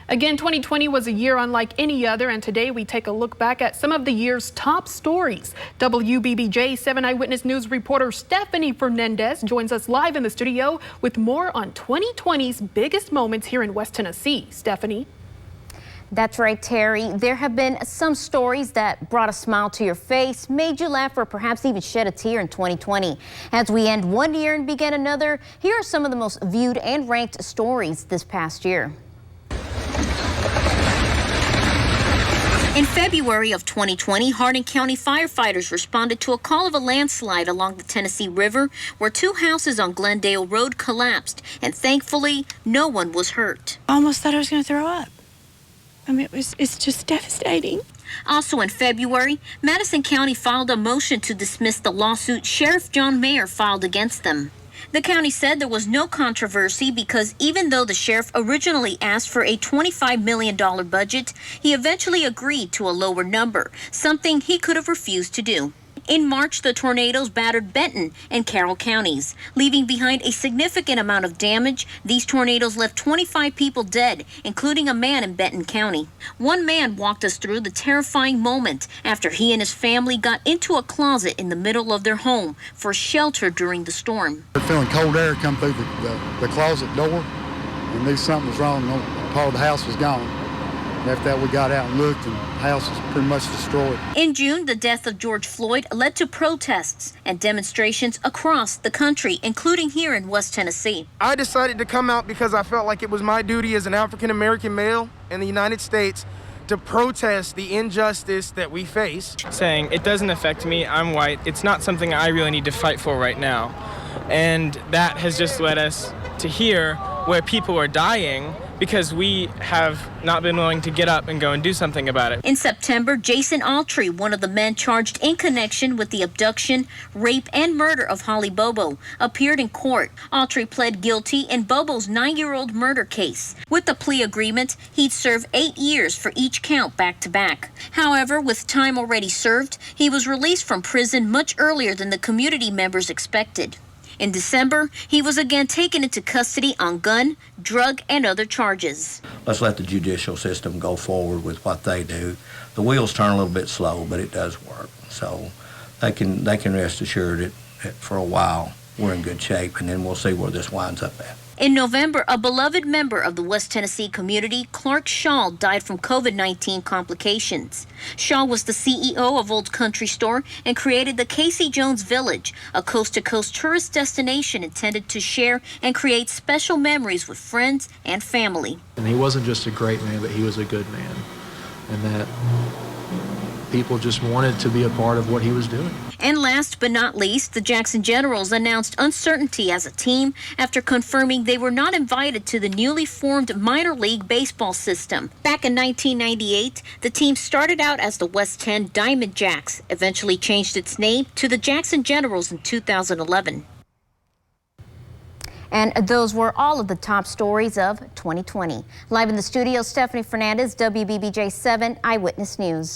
Again, 2020 was a year unlike any other, and today we take a look back at some of the year's top stories. WBBJ 7 Eyewitness News reporter Stephanie Fernandez joins us live in the studio with more on 2020's biggest moments here in West Tennessee. Stephanie. That's right, Terry. There have been some stories that brought a smile to your face, made you laugh, or perhaps even shed a tear in 2020. As we end one year and begin another, here are some of the most viewed and ranked stories this past year. In February of 2020, Hardin County firefighters responded to a call of a landslide along the Tennessee River where two houses on Glendale Road collapsed, and thankfully, no one was hurt. I almost thought I was going to throw up. I mean, it's just devastating. Also in February, Madison County filed a motion to dismiss the lawsuit Sheriff John Mayer filed against them. The county said there was no controversy because even though the sheriff originally asked for a $25 million budget, he eventually agreed to a lower number, something he could have refused to do. In March, the tornadoes battered Benton and Carroll counties, leaving behind a significant amount of damage. These tornadoes left 25 people dead, including a man in Benton County. One man walked us through the terrifying moment after he and his family got into a closet in the middle of their home for shelter during the storm. We're feeling cold air come through the closet door, and knew something was wrong. Part of the house was gone. After that, we got out and looked, and the house was pretty much destroyed. In June, the death of George Floyd led to protests and demonstrations across the country, including here in West Tennessee. I decided to come out because I felt like it was my duty as an African-American male in the United States to protest the injustice that we face. Saying, it doesn't affect me, I'm white, it's not something I really need to fight for right now. And that has just led us to here where people are dying because we have not been willing to get up and go and do something about it. In September, Jason Autry, one of the men charged in connection with the abduction, rape, and murder of Holly Bobo, appeared in court. Autry pled guilty in Bobo's 9-year-old murder case. With the plea agreement, he'd serve 8 years for each count back to back. However, with time already served, he was released from prison much earlier than the community members expected. In December, he was again taken into custody on gun, drug, and other charges. Let's let the judicial system go forward with what they do. The wheels turn a little bit slow, but it does work. So they can rest assured that for a while we're in good shape, and then we'll see where this winds up at. In November, a beloved member of the West Tennessee community, Clark Shaw, died from COVID-19 complications. Shaw was the CEO of Old Country Store and created the Casey Jones Village, a coast-to-coast tourist destination intended to share and create special memories with friends and family. And he wasn't just a great man, but he was a good man, and that people just wanted to be a part of what he was doing. And last but not least, the Jackson Generals announced uncertainty as a team after confirming they were not invited to the newly formed minor league baseball system. Back in 1998, the team started out as the West 10 Diamond Jacks, eventually changed its name to the Jackson Generals in 2011. And those were all of the top stories of 2020. Live in the studio, Stephanie Fernandez, WBBJ 7 Eyewitness News.